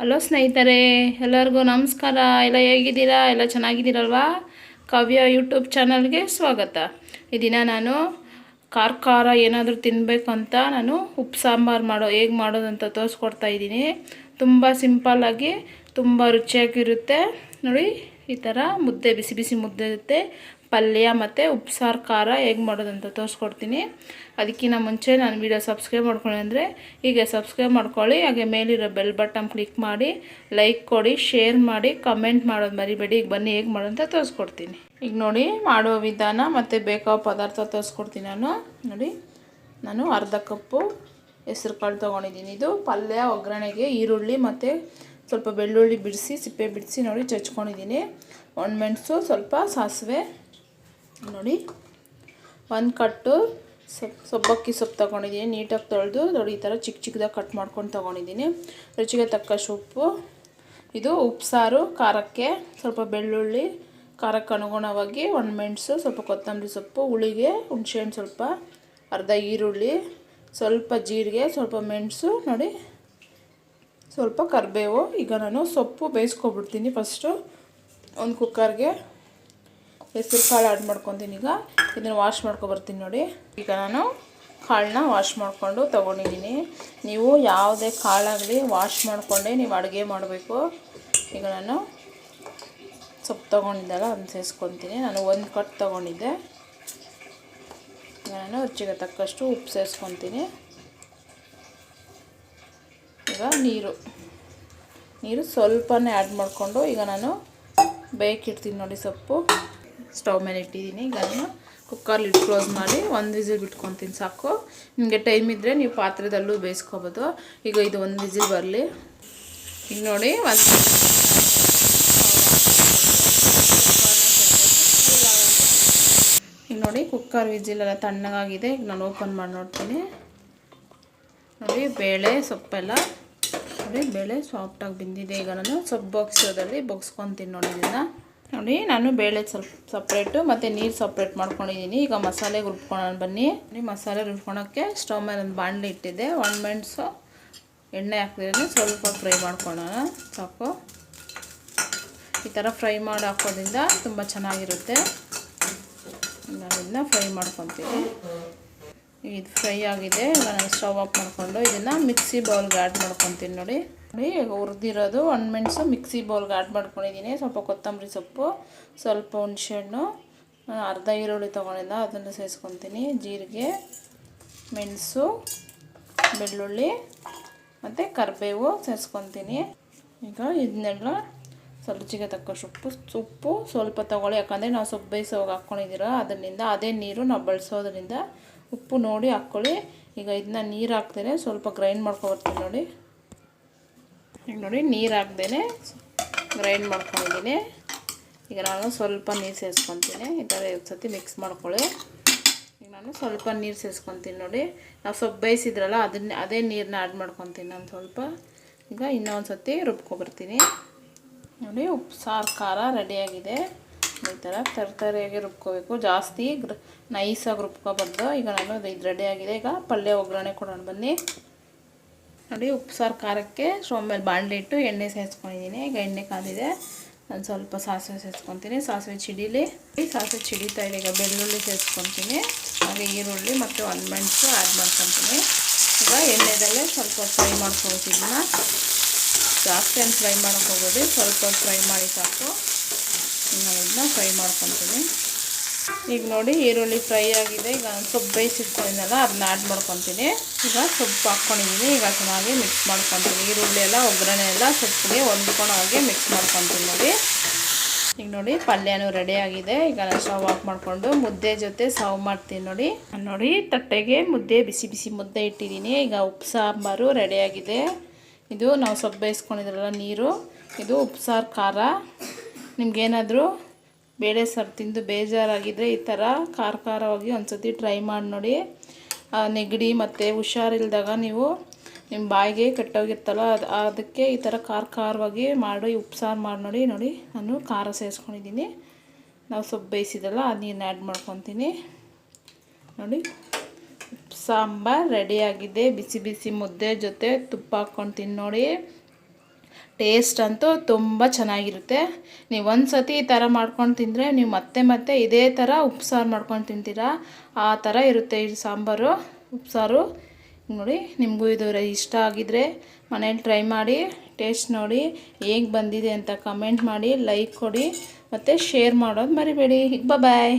Hello ಸ್ನೇಹಿತರೆ, ಎಲ್ಲರಿಗೂ ನಮಸ್ಕಾರ. ಎಲ್ಲ ಹೇಗಿದ್ದೀರಾ? ಎಲ್ಲ ಚೆನ್ನಾಗಿದ್ದೀರಲ್ವಾ? ಕಾವ್ಯ ಯೂಟ್ಯೂಬ್ ಚಾನಲ್ಗೆ ಸ್ವಾಗತ. ಈ ದಿನ ನಾನು ಖಾರ ಏನಾದರೂ ತಿನ್ನಬೇಕಂತ ನಾನು ಉಪ್ಪು ಸಾಂಬಾರು ಹೇಗೆ ಮಾಡೋದಂತ ತೋರಿಸ್ಕೊಡ್ತಾ ಇದ್ದೀನಿ. ತುಂಬ ಸಿಂಪಲ್ಲಾಗಿ ತುಂಬ ರುಚಿಯಾಗಿರುತ್ತೆ ನೋಡಿ. ಈ ಥರ ಮುದ್ದೆ, ಬಿಸಿ ಬಿಸಿ ಮುದ್ದೆ ಜೊತೆ ಪಲ್ಯ ಮತ್ತು ಉಪ್ಸಾರು ಖಾರ ಹೇಗೆ ಮಾಡೋದಂತ ತೋರಿಸ್ಕೊಡ್ತೀನಿ. ಅದಕ್ಕಿಂತ ಮುಂಚೆ ನಾನು ವಿಡಿಯೋ ಸಬ್ಸ್ಕ್ರೈಬ್ ಮಾಡ್ಕೊಳ್ಳಿ ಅಂದರೆ ಹೀಗೆ ಸಬ್ಸ್ಕ್ರೈಬ್ ಮಾಡ್ಕೊಳ್ಳಿ. ಹಾಗೆ ಮೇಲಿರೋ ಬೆಲ್ ಬಟನ್ ಕ್ಲಿಕ್ ಮಾಡಿ, ಲೈಕ್ ಕೊಡಿ, ಶೇರ್ ಮಾಡಿ, ಕಮೆಂಟ್ ಮಾಡೋದು ಮರಿಬೇಡಿ. ಈಗ ಬನ್ನಿ ಹೇಗೆ ಮಾಡೋದಂತ ತೋರಿಸ್ಕೊಡ್ತೀನಿ. ಈಗ ನೋಡಿ ಮಾಡೋ ವಿಧಾನ ಮತ್ತು ಬೇಕಾದ ಪದಾರ್ಥ ತೋರಿಸ್ಕೊಡ್ತೀನಿ. ನಾನು ಅರ್ಧ ಕಪ್ಪು ಹೆಸ್ರು ಕಾಳು ತೊಗೊಂಡಿದ್ದೀನಿ. ಇದು ಪಲ್ಯ ಒಗ್ಗರಣೆಗೆ ಈರುಳ್ಳಿ ಮತ್ತು ಸ್ವಲ್ಪ ಬೆಳ್ಳುಳ್ಳಿ ಬಿಡಿಸಿ ಸಿಪ್ಪೆ ಬಿಡಿಸಿ ನೋಡಿ ಚಚ್ಕೊಂಡಿದ್ದೀನಿ. ಒಣಮೆಣಸು, ಸ್ವಲ್ಪ ಸಾಸಿವೆ ನೋಡಿ, ಒಂದು ಕಟ್ಟು ಸಬ್ಬಕ್ಕಿ ಸೊಪ್ಪು ತೊಗೊಂಡಿದ್ದೀನಿ. ನೀಟಾಗಿ ತೊಳೆದು ನೋಡಿ ಈ ಥರ ಚಿಕ್ಕ ಚಿಕ್ಕದಾಗಿ ಕಟ್ ಮಾಡ್ಕೊಂಡು ತೊಗೊಂಡಿದ್ದೀನಿ. ರುಚಿಗೆ ತಕ್ಕಷ್ಟು ಉಪ್ಪು. ಇದು ಉಪ್ಸಾರು ಖಾರಕ್ಕೆ ಸ್ವಲ್ಪ ಬೆಳ್ಳುಳ್ಳಿ, ಖಾರಕ್ಕೆ ಅನುಗುಣವಾಗಿ ಒಣಮೆಣಸು, ಸ್ವಲ್ಪ ಕೊತ್ತಂಬರಿ ಸೊಪ್ಪು, ಹುಳಿಗೆ ಹುಣಸೆಹಣ್ಣು ಸ್ವಲ್ಪ, ಅರ್ಧ ಈರುಳ್ಳಿ, ಸ್ವಲ್ಪ ಜೀರಿಗೆ, ಸ್ವಲ್ಪ ಮೆಣಸು ನೋಡಿ, ಸ್ವಲ್ಪ ಕರಿಬೇವು. ಈಗ ನಾನು ಸೊಪ್ಪು ಬೇಯಿಸ್ಕೊಬಿಡ್ತೀನಿ. ಫಸ್ಟು ಒಂದು ಕುಕ್ಕರ್ಗೆ ಹೆಸರು ಕಾಳು ಆ್ಯಡ್ ಮಾಡ್ಕೊತೀನಿ. ಈಗ ಇದನ್ನು ವಾಶ್ ಮಾಡ್ಕೊಬರ್ತೀನಿ ನೋಡಿ. ಈಗ ನಾನು ಕಾಳನ್ನ ವಾಶ್ ಮಾಡಿಕೊಂಡು ತೊಗೊಂಡಿದ್ದೀನಿ. ನೀವು ಯಾವುದೇ ಕಾಳಾಗಲಿ ವಾಶ್ ಮಾಡಿಕೊಂಡೆ ನೀವು ಅಡುಗೆ ಮಾಡಬೇಕು. ಈಗ ನಾನು ಸೊಪ್ಪು ತೊಗೊಂಡಿದ್ದಲ್ಲ ಅದನ್ನು ಸೇರಿಸ್ಕೊತೀನಿ. ನಾನು ಒಂದು ಕಟ್ ತೊಗೊಂಡಿದ್ದೆ. ನಾನು ರುಚಿಗೆ ತಕ್ಕಷ್ಟು ಉಪ್ಪು ಸೇರಿಸ್ಕೊತೀನಿ. ಈಗ ನೀರು ಸ್ವಲ್ಪನೇ ಆ್ಯಡ್ ಮಾಡಿಕೊಂಡು ಈಗ ನಾನು ಬೇಯಕ್ಕಿಡ್ತೀನಿ ನೋಡಿ. ಸೊಪ್ಪು ಸ್ಟವ್ ಮೇಲೆ ಇಟ್ಟಿದ್ದೀನಿ. ಈಗ ನಾನು ಕುಕ್ಕರ್ ಲಿಡ್ ಕ್ಲೋಸ್ ಮಾಡಿ ಒಂದು ವಿಸಿಲ್ ಬಿಟ್ಕೊತೀನಿ ಸಾಕು. ನಿಮಗೆ ಟೈಮ್ ಇದ್ದರೆ ನೀವು ಪಾತ್ರೆದಲ್ಲೂ ಬೇಯಿಸ್ಕೊಬೋದು. ಈಗ ಇದು ಒಂದು ವಿಸಿಲ್ ಬರಲಿ. ಈಗ ನೋಡಿ ಈಗ ನೋಡಿ ಕುಕ್ಕರ್ ವಿಸಿಲೆಲ್ಲ ತಣ್ಣಗಾಗಿದೆ. ಈಗ ನಾನು ಓಪನ್ ಮಾಡಿ ನೋಡ್ತೀನಿ. ನೋಡಿ ಬೇಳೆ ಸೊಪ್ಪೆಲ್ಲ ನೋಡಿ, ಬೇಳೆ ಸಾಫ್ಟಾಗಿ ಬೆಂದಿದೆ. ಈಗ ನಾನು ಸೊಪ್ಪು ಬಾಕ್ಸೋದಲ್ಲಿ ಬಗ್ಸ್ಕೊತೀನಿ ನೋಡಿ. ಇದನ್ನು ನೋಡಿ ನಾನು ಬೇಳೆ ಸ್ವಲ್ಪ ಸಪ್ರೇಟು ಮತ್ತು ನೀರು ಸಪ್ರೇಟ್ ಮಾಡ್ಕೊಂಡಿದ್ದೀನಿ. ಈಗ ಮಸಾಲೆಗೆ ರುಬ್ಕೊಳ್ಳೋಣ ಬನ್ನಿ. ಮಸಾಲೆ ರುಬ್ಕೊಳೋಕ್ಕೆ ಸ್ಟವ್ ಮೇಲೆ ಒಂದು ಬಾಣಲೆ ಇಟ್ಟಿದ್ದೆ. ಒಣಮೆಣಸು ಎಣ್ಣೆ ಹಾಕಿದ್ರೆ ಸ್ವಲ್ಪ ಫ್ರೈ ಮಾಡ್ಕೊಳ್ಳೋಣ ಸಾಕು. ಈ ಥರ ಫ್ರೈ ಮಾಡಿ ಹಾಕೋದ್ರಿಂದ ತುಂಬ ಚೆನ್ನಾಗಿರುತ್ತೆ. ನಾನು ಇದನ್ನ ಫ್ರೈ ಮಾಡ್ಕೊತೀನಿ. ಇದು ಫ್ರೈ ಆಗಿದೆ. ಈಗ ನಾನು ಸ್ಟವ್ ಆಫ್ ಮಾಡಿಕೊಂಡು ಇದನ್ನು ಮಿಕ್ಸಿ ಬೌಲ್ಗೆ ಆ್ಯಡ್ ಮಾಡ್ಕೊತೀನಿ ನೋಡಿ. ಈಗ ಹುರಿದಿರೋದು ಒಣಮೆಣಸು ಮಿಕ್ಸಿ ಬೌಲ್ಗೆ ಆ್ಯಡ್ ಮಾಡ್ಕೊಂಡಿದ್ದೀನಿ. ಸ್ವಲ್ಪ ಕೊತ್ತಂಬರಿ ಸೊಪ್ಪು, ಸ್ವಲ್ಪ ಹುಣಸೆಹಣ್ಣು, ಅರ್ಧ ಈರುಳ್ಳಿ ತೊಗೊಂಡಿದ್ದ ಅದನ್ನು ಸೇರಿಸ್ಕೊತೀನಿ. ಜೀರಿಗೆ, ಮೆಣಸು, ಬೆಳ್ಳುಳ್ಳಿ ಮತ್ತು ಕರಿಬೇವು ಸೇರಿಸ್ಕೊತೀನಿ. ಈಗ ಇದನ್ನೆಲ್ಲ ಸ್ವಲ್ಪ ರುಚಿಗೆ ತಕ್ಕಷ್ಟು ಉಪ್ಪು ಸ್ವಲ್ಪ ತೊಗೊಳ್ಳಿ. ಯಾಕಂದರೆ ನಾವು ಸೊಪ್ಪು ಬೇಯಿಸೋವಾಗ ಹಾಕ್ಕೊಂಡಿದ್ದೀರ ಅದರಿಂದ ಅದೇ ನೀರು ನಾವು ಬಳಸೋದ್ರಿಂದ ಉಪ್ಪು ನೋಡಿ ಹಾಕ್ಕೊಳ್ಳಿ. ಈಗ ಇದನ್ನ ನೀರು ಹಾಕ್ದೇ ಸ್ವಲ್ಪ ಗ್ರೈಂಡ್ ಮಾಡ್ಕೊಬರ್ತೀನಿ ನೋಡಿ. ಈಗ ನೋಡಿ ನೀರು ಹಾಕ್ದೇ ಗ್ರೈಂಡ್ ಮಾಡ್ಕೊಂಡಿದ್ದೀನಿ. ಈಗ ನಾನು ಸ್ವಲ್ಪ ನೀರು ಸೇರಿಸ್ಕೊತೀನಿ. ಈ ಥರ ಸತಿ ಮಿಕ್ಸ್ ಮಾಡ್ಕೊಳ್ಳಿ. ಈಗ ನಾನು ಸ್ವಲ್ಪ ನೀರು ಸೇರಿಸ್ಕೊತೀನಿ ನೋಡಿ. ನಾವು ಸೊಪ್ಪು ಬೇಯಿಸಿದ್ರಲ್ಲ ಅದೇ ನೀರನ್ನ ಆ್ಯಡ್ ಮಾಡ್ಕೊತೀನಿ ನಾನು ಸ್ವಲ್ಪ. ಈಗ ಇನ್ನೊಂದು ಸತಿ ರುಬ್ಕೊಬರ್ತೀನಿ ನೋಡಿ. ಉಪ್ಪು ಸಾರು ಖಾರ ರೆಡಿಯಾಗಿದೆ. ಈ ಥರ ತರತರಿಯಾಗಿ ರುಬ್ಕೋಬೇಕು, ಜಾಸ್ತಿ ನೈಸಾಗಿ ರುಬ್ಕೋಬಾರ್ದು. ಈಗ ನಾನು ಇದು ರೆಡಿಯಾಗಿದೆ. ಈಗ ಪಲ್ಯ ಒಗ್ಗರಣೆ ಕೊಡೋಣ ಬನ್ನಿ ನೋಡಿ. ಉಪ್ಪು ಸಾರು ಖಾರಕ್ಕೆ ಸ್ಟವ್ ಮೇಲೆ ಬಾಣಲೆ ಇಟ್ಟು ಎಣ್ಣೆ ಸೇರಿಸ್ಕೊಂಡಿದ್ದೀನಿ. ಈಗ ಎಣ್ಣೆ ಕಾದಿದೆ. ನಾನು ಸ್ವಲ್ಪ ಸಾಸಿವೆ ಸೇರಿಸ್ಕೊತೀನಿ. ಸಾಸಿವೆ ಚಿಡೀಲಿ. ಸಾಸಿವೆ ಚಿಡೀತಾ ಇದೆ. ಈಗ ಬೆಳ್ಳುಳ್ಳಿ ಸೇರಿಸ್ಕೊತೀನಿ. ಹಾಗೆ ಈರುಳ್ಳಿ ಮತ್ತು ಒಣಮೆಣಸು ಆ್ಯಡ್ ಮಾಡ್ಕೊತೀನಿ. ಈಗ ಎಣ್ಣೆದಲ್ಲೇ ಸ್ವಲ್ಪ ಫ್ರೈ ಮಾಡ್ಕೊಳ್ತಿದ್ದನ್ನ ಜಾಸ್ತಿ ಏನು ಫ್ರೈ ಮಾಡೋಕ್ಕೆ ಹೋಗೋದು, ಸ್ವಲ್ಪ ಫ್ರೈ ಮಾಡಿ ಸಾಕು. ನಾನು ಇದನ್ನ ಫ್ರೈ ಮಾಡ್ಕೊತೀನಿ. ಈಗ ನೋಡಿ ಈರುಳ್ಳಿ ಫ್ರೈ ಆಗಿದೆ. ಈಗ ನಾನು ಸೊಪ್ಪು ಬೇಯಿಸಿಟ್ಕೊಂಡಿದ್ದೆನಲ್ಲ ಅದನ್ನ ಆ್ಯಡ್ ಮಾಡ್ಕೊತೀನಿ. ಈಗ ಸೊಪ್ಪು ಹಾಕ್ಕೊಂಡಿದ್ದೀನಿ. ಈಗ ಚೆನ್ನಾಗಿ ಮಿಕ್ಸ್ ಮಾಡ್ಕೊತೀನಿ. ಈರುಳ್ಳಿ ಎಲ್ಲ ಒಗ್ಗರಣೆ ಎಲ್ಲ ಸೊಪ್ಪಿಗೆ ಹೊಂದ್ಕೊಳ್ಳೋ ಹಾಗೆ ಮಿಕ್ಸ್ ಮಾಡ್ಕೊತೀನಿ ನೋಡಿ. ಈಗ ನೋಡಿ ಪಲ್ಯನೂ ರೆಡಿಯಾಗಿದೆ. ಈಗ ನಾನು ಸ್ಟವ್ ಆಫ್ ಮಾಡಿಕೊಂಡು ಮುದ್ದೆ ಜೊತೆ ಸರ್ವ್ ಮಾಡ್ತೀನಿ ನೋಡಿ. ತಟ್ಟೆಗೆ ಮುದ್ದೆ, ಬಿಸಿ ಬಿಸಿ ಮುದ್ದೆ ಇಟ್ಟಿದ್ದೀನಿ. ಈಗ ಉಪ್ಪು ಸಾಂಬಾರು ರೆಡಿಯಾಗಿದೆ. ಇದು ನಾವು ಸೊಪ್ಪು ಬೇಯಿಸ್ಕೊಂಡಿದ್ರಲ್ಲ ನೀರು, ಇದು ಉಪ್ಸಾರು ಖಾರ. ನಿಮ್ಗೇನಾದರೂ ಬೇಳೆ ಸಾರು ತಿಂದು ಬೇಜಾರಾಗಿದ್ದರೆ ಈ ಥರ ಖಾರವಾಗಿ ಒಂದು ಸತಿ ಟ್ರೈ ಮಾಡಿ ನೋಡಿ. ನೆಗಡಿ ಮತ್ತು ಹುಷಾರಿಲ್ದಾಗ ನೀವು ನಿಮ್ಮ ಬಾಯಿಗೆ ಕೆಟ್ಟೋಗಿರ್ತಲ್ಲ ಅದಕ್ಕೆ ಈ ಥರ ಖಾರವಾಗಿ ಮಾಡಿ ಉಪ್ಸಾರು ಮಾಡಿ ನೋಡಿ. ನಾನು ಖಾರ ಸೇರಿಸ್ಕೊಂಡಿದ್ದೀನಿ. ನಾವು ಸೊಪ್ಪು ಬೇಯಿಸಿದಲ್ಲ ಅದು ನೀರನ್ನ ಆ್ಯಡ್ ಮಾಡ್ಕೊತೀನಿ ನೋಡಿ. ಸಾಂಬಾರು ರೆಡಿಯಾಗಿದೆ. ಬಿಸಿ ಬಿಸಿ ಮುದ್ದೆ ಜೊತೆ ತುಪ್ಪ ಹಾಕ್ಕೊಂಡು ತಿನ್ನೋಡಿ. ಟೇಸ್ಟ್ ಅಂತೂ ತುಂಬ ಚೆನ್ನಾಗಿರುತ್ತೆ. ನೀವು ಒಂದು ಸತಿ ಈ ಥರ ಮಾಡ್ಕೊಂಡು ತಿಂದರೆ ನೀವು ಮತ್ತೆ ಮತ್ತೆ ಇದೇ ಥರ ಉಪ್ಸಾರು ಮಾಡ್ಕೊಂಡು ತಿಂತೀರಾ, ಆ ಥರ ಇರುತ್ತೆ ಈ ಸಾಂಬಾರು ಉಪ್ಸಾರು. ನೋಡಿ, ನಿಮಗೂ ಇದು ಇಷ್ಟ ಆಗಿದರೆ ಮನೇಲಿ ಟ್ರೈ ಮಾಡಿ, ಟೇಸ್ಟ್ ನೋಡಿ ಹೇಗೆ ಬಂದಿದೆ ಅಂತ ಕಮೆಂಟ್ ಮಾಡಿ, ಲೈಕ್ ಕೊಡಿ ಮತ್ತು ಶೇರ್ ಮಾಡೋದು ಮರಿಬೇಡಿ. ಬಾಯ್.